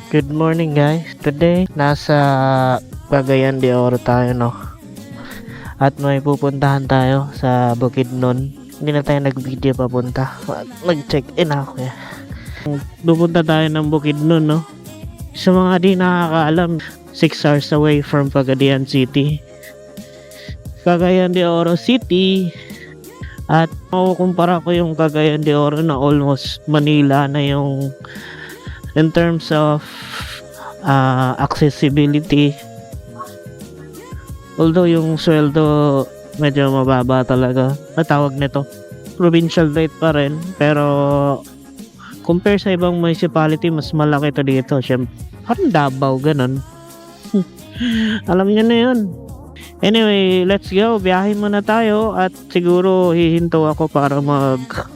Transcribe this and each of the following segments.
Good morning guys. Today, nasa Cagayan de Oro tayo, no? At may pupuntahan tayo sa Bukidnon. Hindi na tayo nag-video papunta. Nag-check-in ako eh. Pupunta tayo ng Bukidnon, no? Sa mga di nakakaalam, 6 hours away from Cagayan City. Cagayan de Oro City. At makukumpara ko yung Cagayan de Oro na almost Manila na yung in terms of accessibility. Although yung sweldo medyo mababa talaga, natawag nito provincial rate pa rin, pero compare sa ibang municipality mas malaki to dito. Siyempre parang Davao ganun. Alam niyo na yun. Anyway, let's go, biyahe muna tayo. At siguro hihinto ako para mag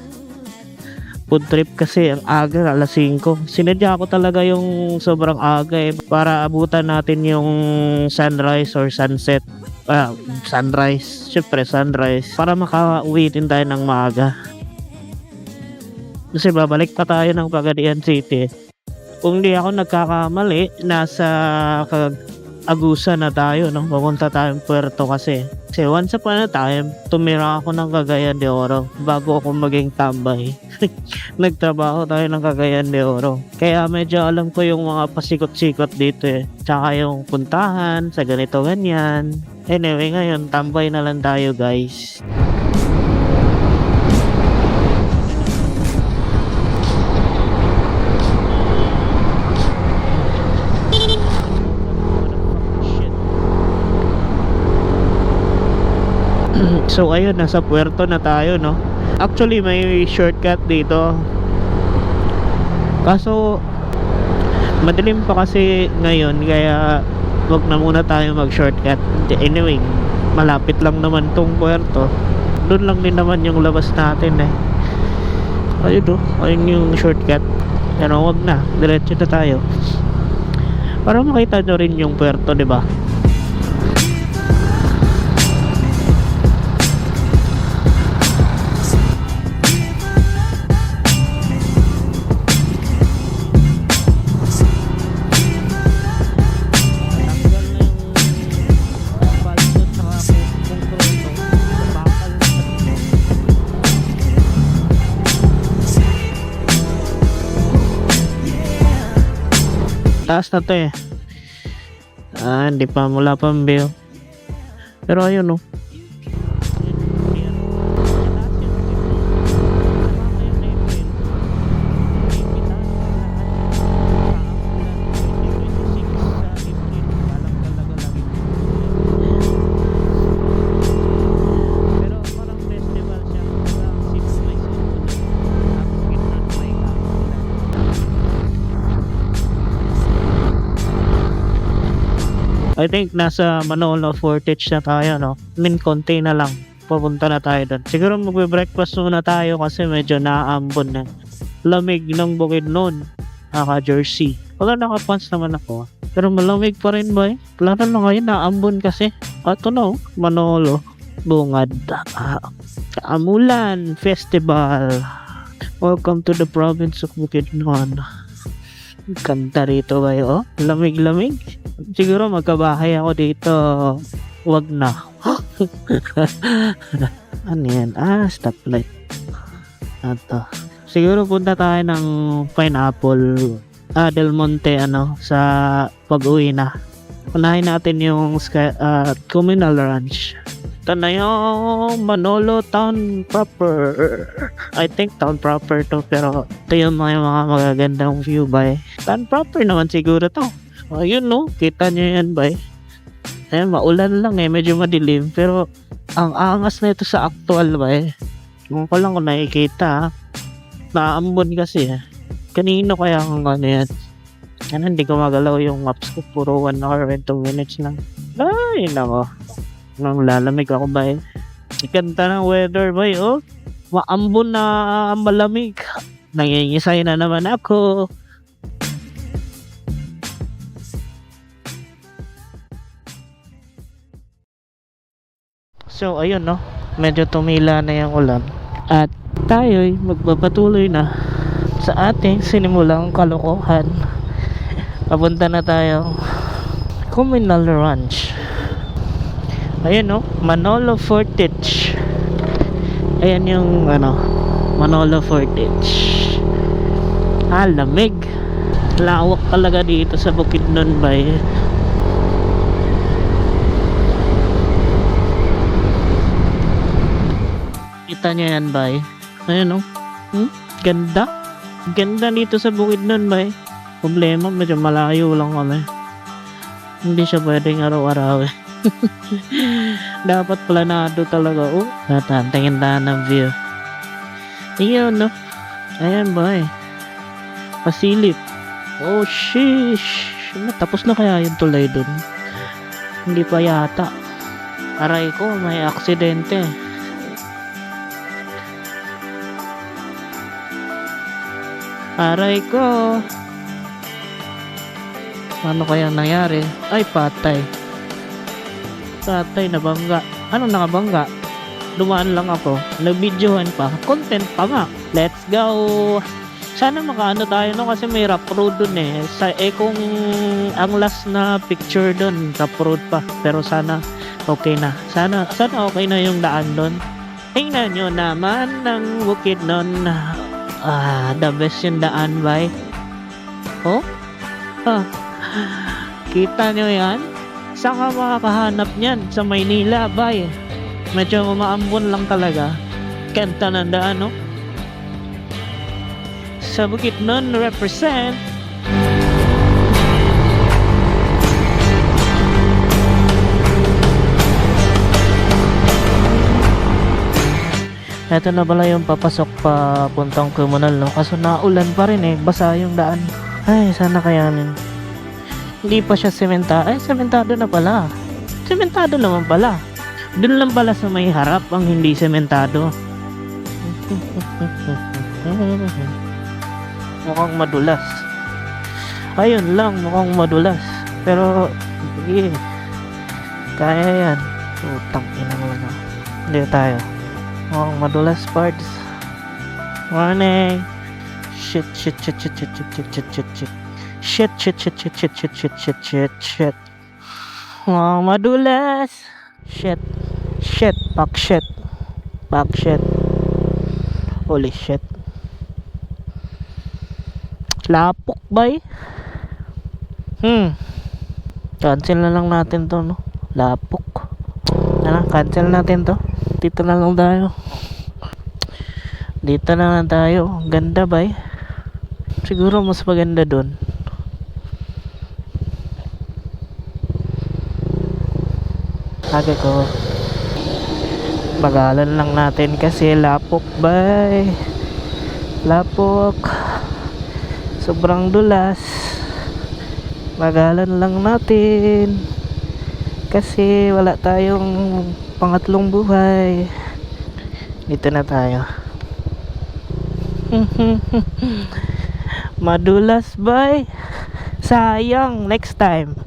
food trip kasi ang aga, alas 5. Sinadya ko talaga yung sobrang aga para abutan natin yung sunrise or sunset. Sunrise. Syempre sunrise. Para makauwi din tayo ng maaga. Kasi babalik pa tayo ng Cagayan City. Kung di ako nagkakamali, nasa Agusan na tayo, no? Pupunta tayong Puerto kasi once upon a time, tumira ako ng Cagayan de Oro bago ako maging tambay. Nagtrabaho tayo ng Cagayan de Oro. Kaya medyo alam ko yung mga pasikot-sikot dito eh. Tsaka yung puntahan sa ganito ganyan. Anyway, ngayon tambay na lang tayo guys. So ayun, nasa Puerto na tayo, no? Actually may shortcut dito. Kaso madilim pa kasi ngayon, kaya wag na muna tayo mag shortcut. Anyway, malapit lang naman tong Puerto. Doon lang din naman yung labas natin eh. Ayun, ayun yung shortcut. Pero wag na, diretso na tayo para makita nyo rin yung Puerto, di ba? Taas na to eh. Hindi pa, mula pang view. Pero ayun, no? I think nasa Manolo Fortich na tayo, no? Konti na lang. Pupunta na tayo doon. Siguro magbe-breakfast muna tayo kasi medyo naambon na. Lamig ng Bukidnon. Naka-jersey. Wala, naka-pants naman ako. Pero malamig pa rin ba eh? Lalo na ngayon, naambon kasi. Ito na, Manolo. Bungad. Kaamulan Festival. Welcome to the province of Bukidnon. Kanta rito ba yun? Lamig-lamig. Siguro magkabahay ako dito. Wag na. Ano yan? Stoplight. Ito. Siguro punta tayo ng Pineapple. Del Monte, sa pag-uwi na. Unahin natin yung Communal Ranch. Ito na yung Manolo Town Proper. I think Town Proper to, pero ito yung mga magagandang view ba eh. Town Proper naman siguro to. Ayun, no? Kita nyo yan ba eh. Ayan, maulan lang eh. Medyo madilim. Pero ang angas na ito sa actual ba eh. Kung ko lang kung nakikita naambon kasi eh. Kanino kaya kung ano yan? Ano, hindi ko magalaw yung maps ko. Puro 1 hour and 2 minutes lang. Ay, nako. Nang lalamig ako ba eh. Ikanta ng weather ba eh. Oh, maambon na malamig. Nangingisay na naman ako. So ayun, no? Medyo tumila na yung ulan. At tayo'y magpapatuloy na sa ating sinimulang kalokohan. Papunta na tayo. Communal Ranch. Ayan no, Manolo Fortich. Ayan yung ano, Manolo Fortich. Lamig. Lawak talaga dito sa Bukidnon Bay. Kita nyo yan bay. Ayan no. Ganda. Ganda dito sa Bukidnon Bay. Problema, medyo malayo lang kami. Hindi siya pwedeng araw-araw eh. Dapat planado talaga. Tingin tayo ng view. Iyon no. Ayan bay. Pasilip. Oh sheesh. Tapos na kaya yung tulay dun? Hindi pa yata. Aray ko, may aksidente. Aray ko. Ano kaya nangyari? Ay, patay. Patay, nabangga. Anong nakabangga? Dumaan lang ako. Nag-videohan pa. Content pa nga. Let's go! Sana makaano tayo no kasi may rough road dun eh. Kung ang last na picture dun, rough road pa. Pero sana okay na. Sana okay na yung daan dun. Tingnan nyo naman ng Bukidnon. The best yung daan bay. Kita nyo yan? Saan ka makakahanap niyan? Sa Maynila bay. Medyo umaambon lang talaga. Kanta ng daan no? Sa Bukidnon represent. Ito na pala yung papasok pa puntang Comunal no? Kaso naulan pa rin eh. Basa yung daan. Ay, sana kayanin. Hindi pa siya sementado na pala. Sementado naman pala. Doon lang pala sa may harap ang hindi sementado. Mukhang madulas. Ayun lang, mukhang madulas. Pero, sige. Kaya yan. Utang ina mo na. Hindi tayo. Mukhang madulas parts. Morning. Shit. Mukhang madulas. Shit. Fuck shit. Holy shit. Lapok bay. Cancel na lang natin to no. Lapok. Cancel natin to. Dito na lang tayo. Ganda bay. Siguro mas maganda dun. Sabi ko bagalan lang natin kasi lapok bay. Lapok. Sobrang dulas. Bagalan lang natin kasi wala tayong pangatlong buhay. Dito na tayo. Madulas bay. Sayang, next time.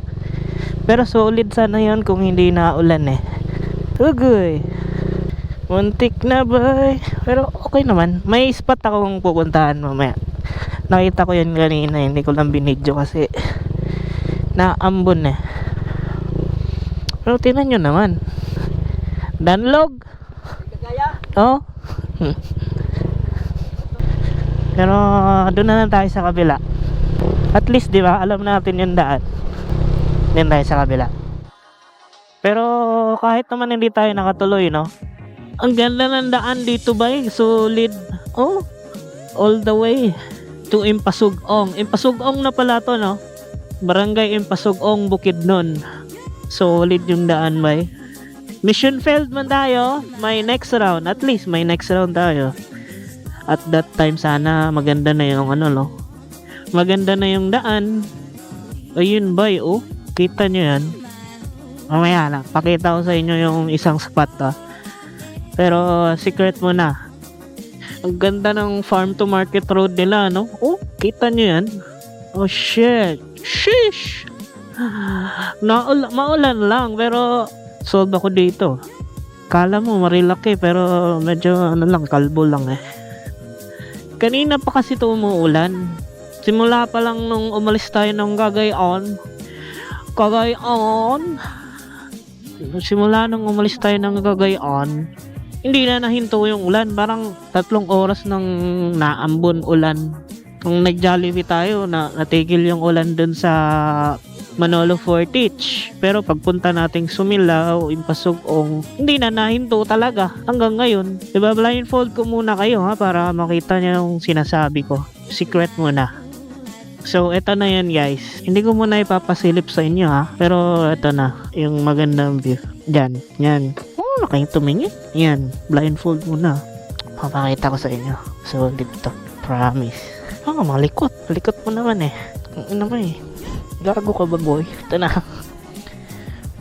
Pero solid sana yon kung hindi naulan eh. Tugoy. Muntik na bay. Pero okay naman. May spot akong pupuntahan mamaya. Nakita ko yun kanina, hindi ko lang binidyo kasi naambon eh. Pero tingnan nyo naman. Danlog. Oh. Pero doon na lang tayo sa kabila. At least di ba alam natin yung daan. Doon tayo sa kabila. Pero kahit naman hindi tayo nakatuloy no. Ang ganda ng daan dito ba eh. Solid. Oh. All the way to Impasugong. Impasugong na pala to no. Barangay Impasugong, Bukidnon. Solid yung daan bay. Mission failed man tayo. May next round. At least may next round tayo. At that time sana maganda na yung ano no. Maganda na yung daan. Ayun bay oh. Kita nyo yan. Mamaya na. Pakita ko sa inyo yung isang spot Pero secret muna. Ang ganda ng farm to market road nila, no? Oh, kita nyo yan. Oh, shit. Sheesh! Maulan lang, pero solve ako dito. Kala mo marilaki, pero medyo ano lang, kalbo lang eh. Kanina pa kasi ito umuulan. Simula pa lang nung umalis tayo ng Cagayan, simula nung umalis tayo ng Cagayan, hindi na nahinto yung ulan. Parang 3 oras nang naambon ulan. Kung nag-Jollibee tayo, natigil yung ulan dun sa Manolo Fortich. Pero pagpunta nating Sumilao, Impasugong, hindi na nahinto talaga hanggang ngayon. Diba, blindfold ko muna kayo ha, para makita niyo yung sinasabi ko. Secret muna. So, eto na yan guys. Hindi ko muna ipapasilip sa inyo ha. Pero eto na, yung magandang view. Diyan, yan. Oh, nakayong tumingin. Yan, blindfold muna. Papakita ko sa inyo. So, dito. Promise. Oh, malikot. Malikot mo naman eh. Ano ba eh. Gago ka ba boy? Ito na.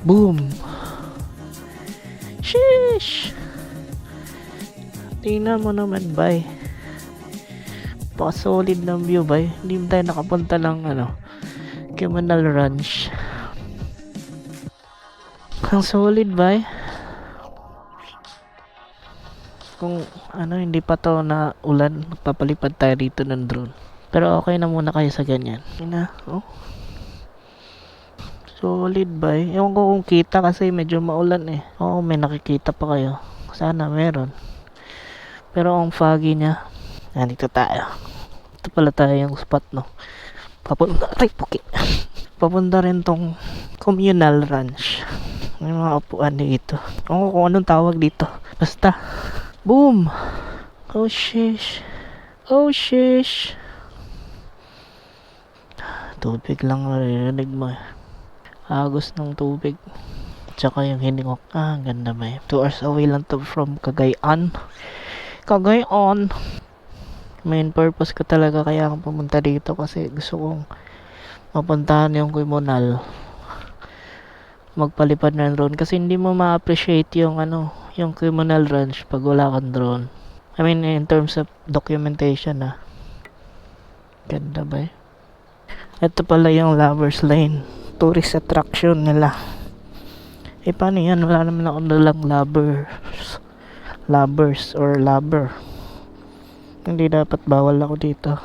Boom. Sheesh. Tingnan mo naman bay. Pa-solid ng view bay. Hindi tayo nakapunta ng Criminal Ranch. Ang solid bay. Kung hindi pa to na ulan, papalipad tayo dito ng drone. Pero okay na muna kayo sa ganyan. Oh. Solid ba eh. Ewan ko kung kita kasi medyo maulan eh. Oo, may nakikita pa kayo. Sana meron. Pero ang foggy niya. Nandito tayo. Ito pala tayo yung spot no. Papunta rin tong communal ranch. May mga upuan dito. Oo, kung anong tawag dito. Basta. Boom! Oh shish. Oh shish. Tubig lang narinig mo eh. Agos ng tubig. Tsaka yung hiningok. Ang ganda ba eh. 2 hours away lang to from Cagayan. Main purpose ko talaga kaya ako pumunta dito kasi gusto kong mapuntahan yung Quimonal. Magpalipad ng drone kasi hindi mo ma-appreciate yung yung Quimonal Ranch pag wala kang drone. I mean in terms of documentation Ganda ba eh. Ito pala yung Lovers Lane. Tourist attraction nila. Paano yan? Wala naman ako nalang lovers or lover. Hindi dapat bawal ako dito.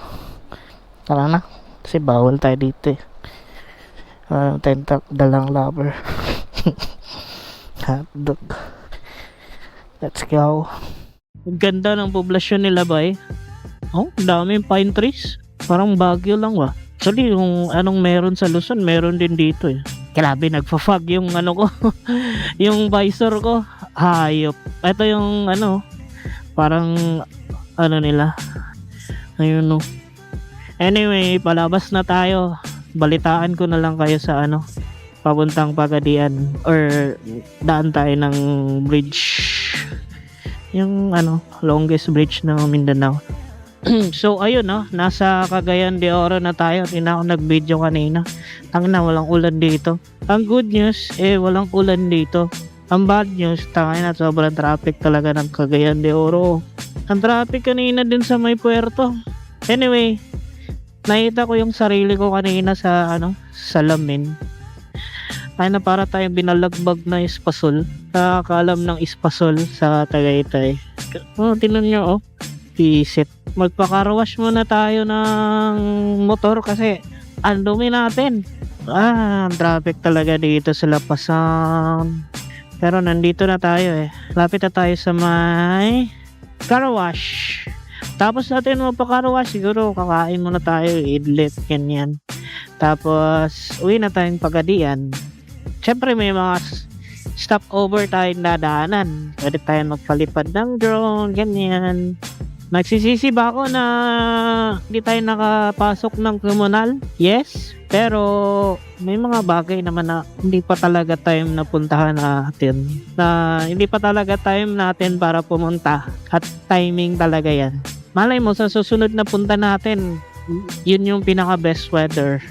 Tara na. Kasi bawal tayo dito eh. Dalang lover. Hotdog. Let's go. Ang ganda ng poblasyon nila ba eh. Oh, daming pine trees. Parang Baguio lang ba. Actually, yung anong meron sa Luzon, meron din dito eh. Grabe, nagfa-fog yung ko. Yung visor ko. Hayop. Ito yung parang nila. Ayun no. Anyway, palabas na tayo. Balitaan ko na lang kayo sa papuntang Pagadian or daan tayo ng bridge. Yung longest bridge ng Mindanao. So ayun nasa Cagayan de Oro na tayo. Tingnan ko nag-video kanina. Tangina, walang ulan dito. Ang good news walang ulan dito. Ang bad news, tangina, sobrang traffic talaga ng Cagayan de Oro. Ang traffic kanina din sa may puerto. Anyway, nakita ko yung sarili ko kanina sa salamin. Ay na para tayong binalagbag na espasol. Nakakalam ng espasol sa Tagaytay. Oh, tingnan nyo Visit. Magpaka-wash muna tayo ng motor kasi ang dumi natin. Traffic talaga dito sa Lapasan. Pero nandito na tayo Lapit na tayo sa may car wash. Tapos natin magpa-car wash, siguro kakain muna tayo, idlit, ganyan. Tapos uwi na tayong Pagadian. Siyempre may mga stopover tayong dadaanan. Pwede tayong magpalipad ng drone, ganyan. Nagsisisi ba ako na hindi tayo nakapasok ng Criminal? Yes. Pero may mga bagay naman na hindi pa talaga time na puntahan natin. Na hindi pa talaga time natin para pumunta. At timing talaga yan. Malay mo sa susunod na punta natin, yun yung pinaka best weather.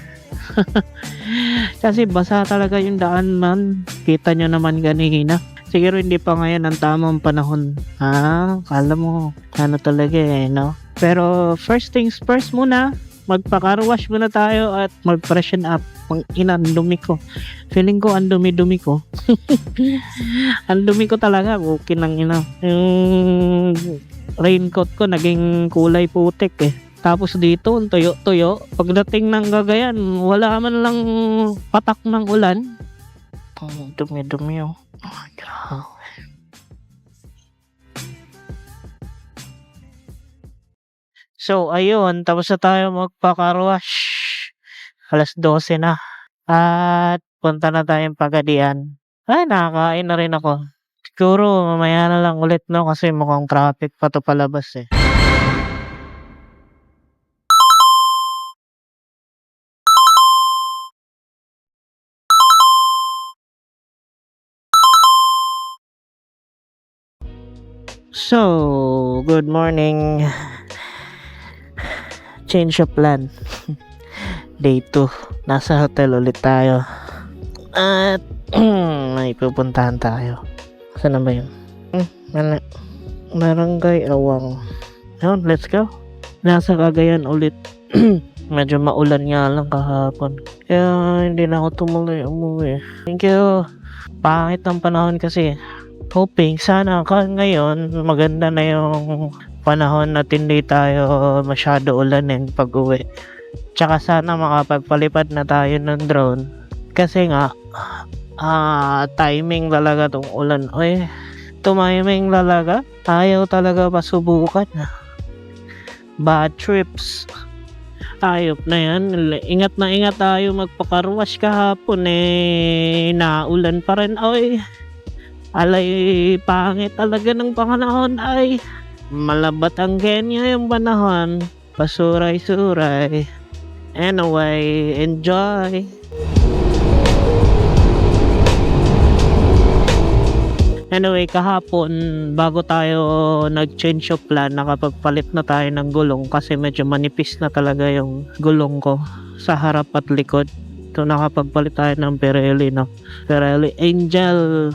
Kasi basa talaga yung daan man. Kita nyo naman kanina. Siguro hindi pa ngayon ang tamang panahon. Kala mo, talaga no? Pero first things first muna, magpa-car wash muna tayo at mag-freshen up. Ang dumi ko. Feeling ko ang dumi-dumi ko. Ang dumi ko talaga. Okay nang Yung raincoat ko naging kulay putik Tapos dito, ang tuyo-tuyo. Pagdating ng Cagayan, wala man lang patak ng ulan. Ang dumi-dumi oh. Ay, grabe. So, ayun. Tapos na tayo magpa-carwash. 12:00 na. At punta na tayong Pagadian. Ay, nakakain na rin ako. Siguro mamaya na lang ulit, no? Kasi mukhang traffic pa 'to palabas, eh. So, good morning. Change of plan. Day 2. Nasa hotel ulit tayo. At may pupuntahan tayo. Saan na ba yun? Barangay Awang. Yun, let's go. Nasa Cagayan ulit. Medyo maulan nga lang kahapon. Kaya hindi na ako tumuloy umuwi. Thank you. Pangit ang panahon kasi. Hoping sana ngayon maganda na yung panahon at hindi tayo masyado ulanin pag uwi. Tsaka sana makapagpalipad na tayo ng drone. Kasi nga timing talaga tong ulan. Oy, tumiming talaga. Ayaw talaga pasubukan. Bad trips. Ayop na yan. Ingat na ingat tayo magpakarwash kahapon eh. Naulan pa rin. Oy, alay, pangit talaga ng panahon. Ay, malabat ang Kenya yung panahon. Pasuray-suray. Anyway, enjoy. Anyway, kahapon bago tayo nag-change of plan, nakapagpalit na tayo ng gulong kasi medyo manipis na talaga yung gulong ko sa harap at likod. So nakapagpalit tayo ng Pirelli, no? Pirelli Angel.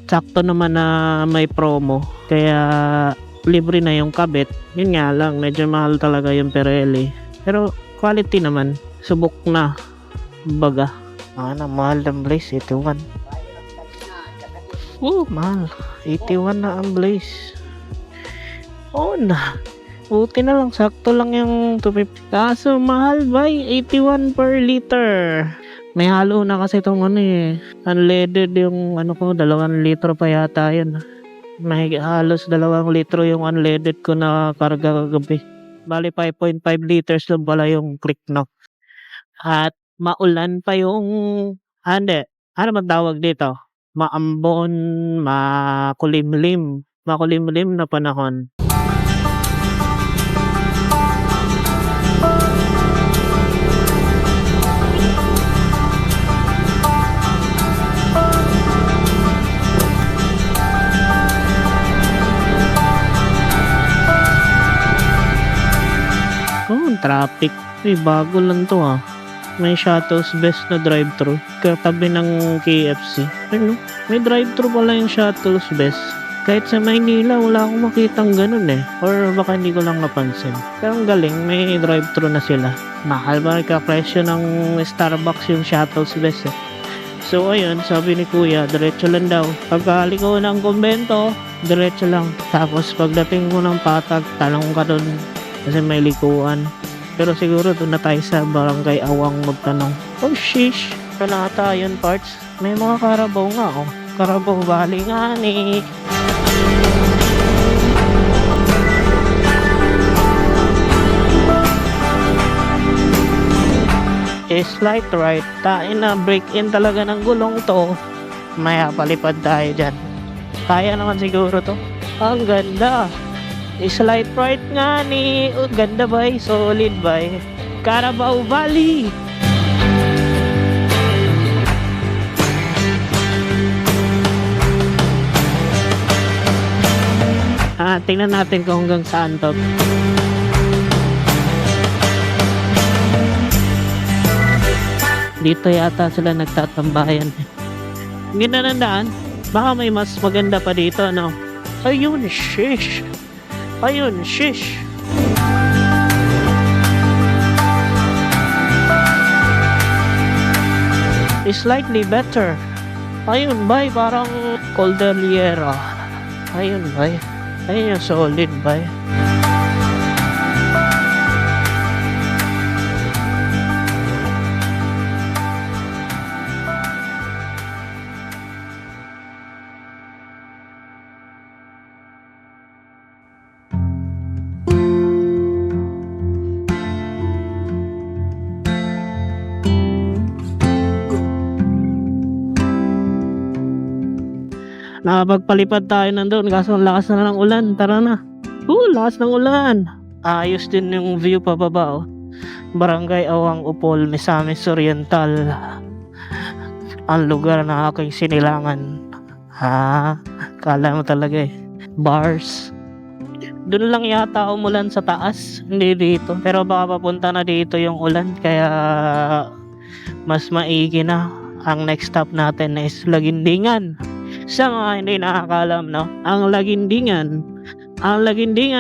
Sakto naman na may promo, kaya libre na yung kabit. Yun nga lang, medyo mahal talaga yung Pirelli. Pero quality naman, subok na. Baga. Mahal ng Blaze, 81. Mahal. 81 na ang Blaze. Na. Buti na lang, sakto lang yung 250. Kaso mahal ba? 81 per liter. May halo na kasi itong unleaded yung ko, 2 litro pa yata yun. May halos 2 litro yung unleaded ko na karga kagabi. Bali 5.5 liters lang pala yung click, no? At maulan pa yung, ano bang tawag dito? Maambon, makulimlim na panahon. Traffic. Bago lang to May Shuttles Best na drive-thru katabi ng KFC. May drive-thru pala yung Shuttles Best. Kahit sa Maynila, wala akong makitang ganun or baka hindi ko lang napansin. Pero ang galing, may drive-thru na sila. Mahal ba nagka-presyo ng Starbucks yung Shuttles Best So ayun, sabi ni Kuya, diretso lang daw. Pagkahali ko ng kumbento, diretso lang. Tapos pagdating ko ng Patag, tanong ka dun kasi may likuan. Pero siguro doon na tayo sa Barangay Awang magtanong. Oh shish, wala ata yun parts. May mga Carabao nga Carabao Valley nga ni. Slight right. Tain na break in talaga ng gulong to. Maya palipad tayo dyan. Kaya naman siguro to. Ang ganda. Slight right nga ni. Ganda ba? Solid ba? Carabao Valley. Tingnan natin kung hanggang saan to. Dito yata sila nagtatambayan. Ganda ng daan. Baka may mas maganda pa dito, no? Ayun, shish. Slightly better. Ayun, bay. Parang Cordillera. Ayun, bay. Ayun yung solid, bay. Nakapagpalipad tayo nandun kaso ang lakas na ng ulan. Tara na. Lakas ng ulan. Ayos din yung view pababa, oh. Barangay Awang Upol, Misamis Oriental. Ang lugar na aking sinilangan. Kala mo talaga eh. Bars. Doon lang yata umulan sa taas, hindi dito. Pero baka papunta na dito yung ulan, kaya mas maigi na. Ang next stop natin is Lagindingan. Sa mga hindi nakakalam, no? Ang Lagindingan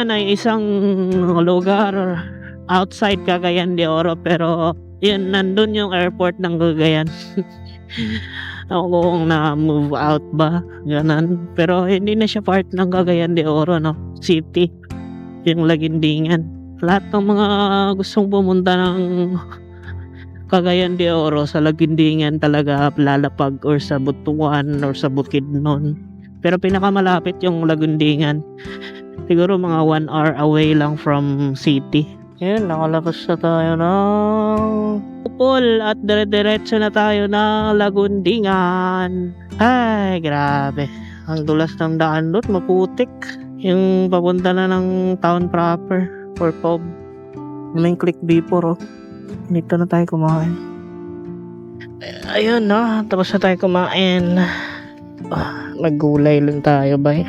ay isang lugar outside Cagayan de Oro, pero yun, nandun yung airport ng Cagayan. Ako kung na-move out ba, ganun. Pero hindi na siya part ng Cagayan de Oro, no? City, yung Lagindingan. Lahat ng mga gustong pumunta ng Cagayan de Oro sa Lagindingan talaga lalapag or sa Butuan or sa Bukidnon. Pero pinakamalapit yung Lagindingan. Siguro mga 1 hour away lang from city. Ayun, nakalabas na tayo ng Upol at dire-diretso na tayo ng Lagundingan. Ay, grabe. Ang dulas ng daan doon, maputik. Yung papunta na ng town proper or pub. May click before, oh. Dito na tayo kumain. Ayun, no. Tapos na tayo kumain. Naggulay lang tayo, bay.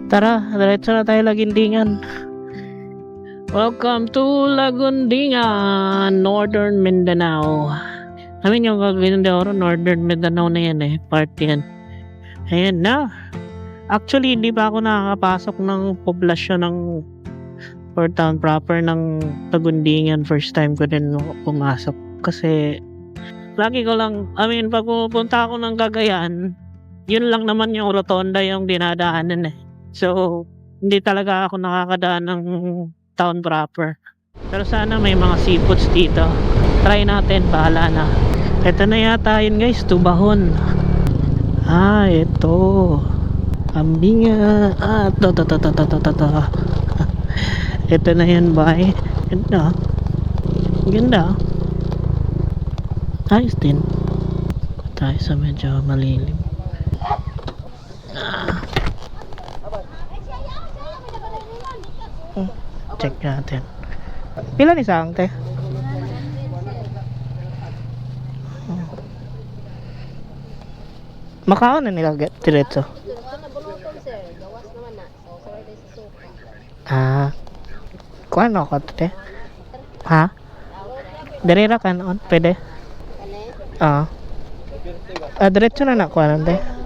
Tara, diretso na tayo Lagindingan. Welcome to Lagundingan, Northern Mindanao. I mean, yung Cagayan de Oro, Northern Mindanao na yan eh. Part yan. Ayan na. Actually, hindi pa ako nakakapasok ng poblasyon ng or town proper ng Lagundingan. First time ko din pumasok. Kasi, lagi ko lang, pag pupunta ako ng Cagayan, yun lang naman yung rotonda yung dinadaanan eh. So, hindi talaga ako nakakadaan ng town proper. Pero sana may mga seafoods dito. Try natin, bahala na. Ito na yata yun guys, Tubahon. Ito. Kambinga. Ito. Ito na yan, bye. Ganda. Ganda. Ayos din. Tayo sa medyo malilim. Check natin. Pila ni sang te? Makaon na nila diretso. Kuan ako te? Ha? Dirira ka noon? Pwede? Diretso na na kuan te?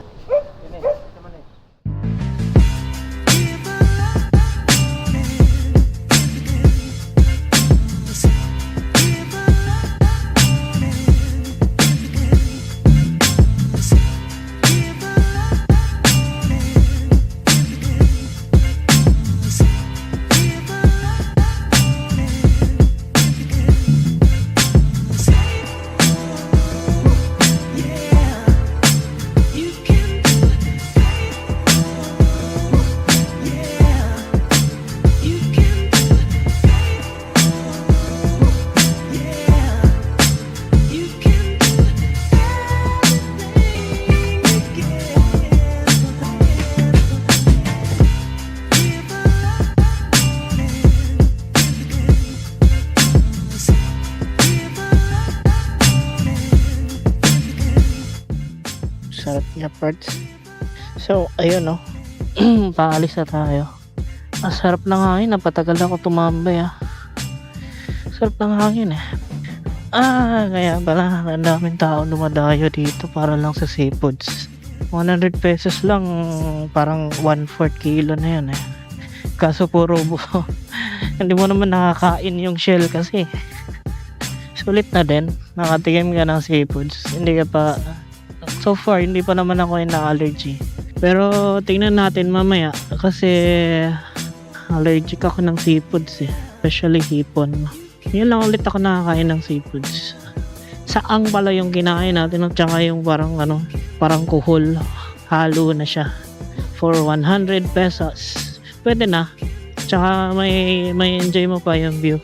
Sarap niya parts. So, ayun no. Paalis na tayo. Ang sarap ng hangin. Napatagal ako tumambay Sarap ng hangin eh. Kaya pala ang daming tao dumadayo dito para lang sa seafoods. 100 pesos lang, parang 1/4 kilo na yan eh. Kaso puro hindi mo naman nakakain yung shell kasi. Sulit na din. Nakatikim ka ng seafoods. Hindi ka pa so far, hindi pa naman ako na-allergy. Pero tingnan natin mamaya kasi allergic ako ng seafoods eh. Especially hipon. Yun lang ulit ako nakakain ng seafoods. Saang pala yung kinain natin at saka yung parang kuhol. Halo na siya. For 100 pesos. Pwede na. Tsaka may enjoy mo pa yung view.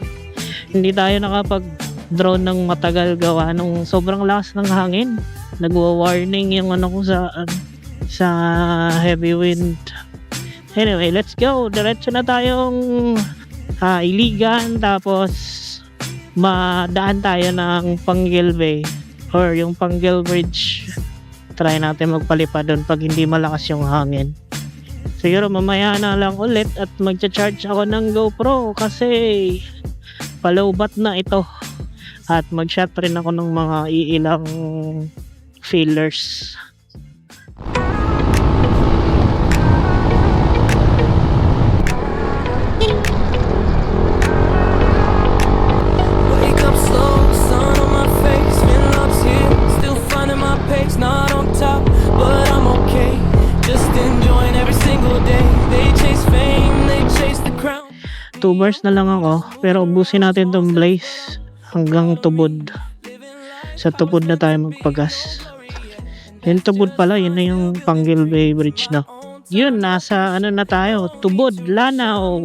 Hindi tayo nakapag-drone ng matagal gawa nung sobrang lakas ng hangin. Nagwa-warning yung ko sa sa heavy wind. Anyway, let's go. Diretso na tayong Iligan, tapos madaan tayo ng Panguil Bay or yung Panguil Bridge. Try natin magpalipad doon pag hindi malakas yung hangin. Siguro mamaya na lang ulit at magcha-charge ako ng GoPro kasi palowbat na ito. At mag-shot rin ako ng mga iilang fillers. Wake up slow, sun on my face, feeling love's here, still finding my pace, not on top, but I'm okay, just enjoying every single day. They chase fame, they chase the crown. 2 bars na lang ako, pero ubusin natin tong blaze hanggang Tubod. Sa Tubod na tayo magpagas. Yung Tubod pala, yun na yung Panguil Bay Bridge na. Yun, nasa ano na tayo, Tubod, Lanao,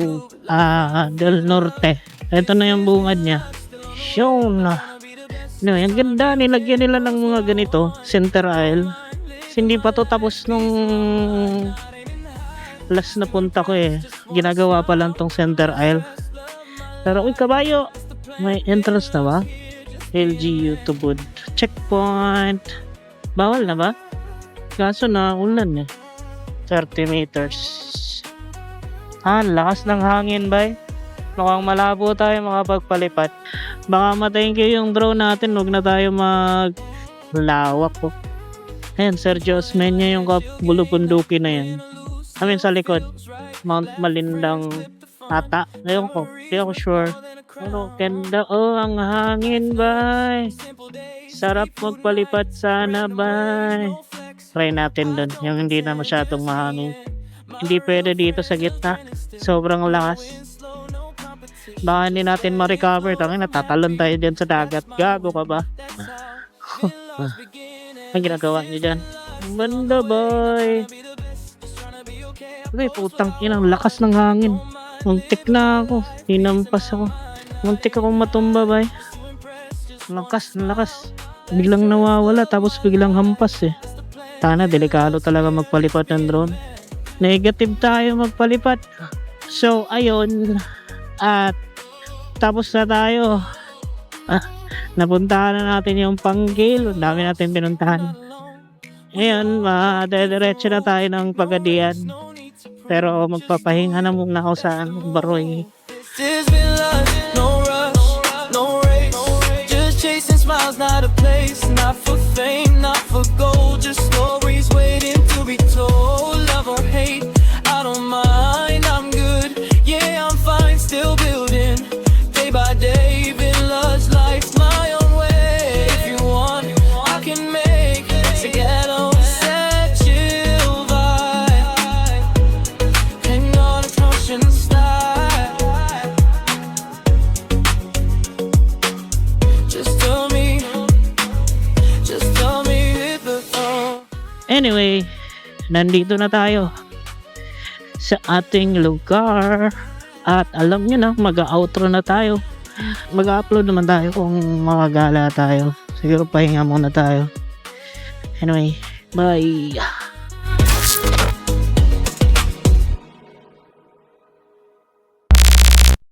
del Norte. Ito na yung bungad niya. Yun na. No, yung ganda, nilagyan nila ng mga ganito, center aisle. Hindi pa to tapos nung last na punta ko eh. Ginagawa pa lang tong center aisle. Pero uy, kabayo, may entrance na ba? LGU Tubod checkpoint. Bawal na ba? Kaso na ulan eh. 30 meters. Lakas ng hangin bay. Mukhang malabo tayo makapagpalipat. Baka matayin kayo yung drone natin. Huwag na tayo maglawak po. Ayan, Sergio Osmeña yung bulupunduki na yan. I mean sa likod. Mount Malindang ata. Ngayon ko. Hindi ako sure. Pero ganda. Oh, ang hangin bay. Sarap magpalipat sana bay. Try natin dun. Yung hindi na masyadong mahangin. Hindi pwede dito sa gitna. Sobrang lakas. Baka hindi natin ma-recover. Tangin, natatalon tayo dyan sa dagat. Gago ka ba? Ang ginagawa niyo dyan? Banda boy. Uy, putang inang lakas ng hangin. Muntik na ako. Hinampas ako. Muntik akong matumba bay. Lakas, lakas. Biglang nawawala tapos biglang hampas eh. Sana delikado talaga magpalipat ng drone. Negative tayo magpalipat. So ayun. At tapos na tayo. Napuntahan na natin yung Panguil. Ang dami natin pinuntahan. Ngayon, madediretso na tayo ng Pagadian. Pero magpapahinga na muna ako sa Baroy. There's been love, no rush, no race. Just chasing smiles, not a place. Not for fame, not for gold. Just stories waiting to be told. Love or hate, I don't mind, I'm good. Yeah, I'm fine, still building. Day by day, been love's life my own way. If you want, I can make together set chill vibe. Hang on a ocean style. Just tell me with the phone. Anyway, nandito na tayo sa ating lugar. At alam nyo na, mag-outro na tayo. Mag-upload naman tayo kung makagala tayo. Siguro pahinga muna tayo. Anyway, bye.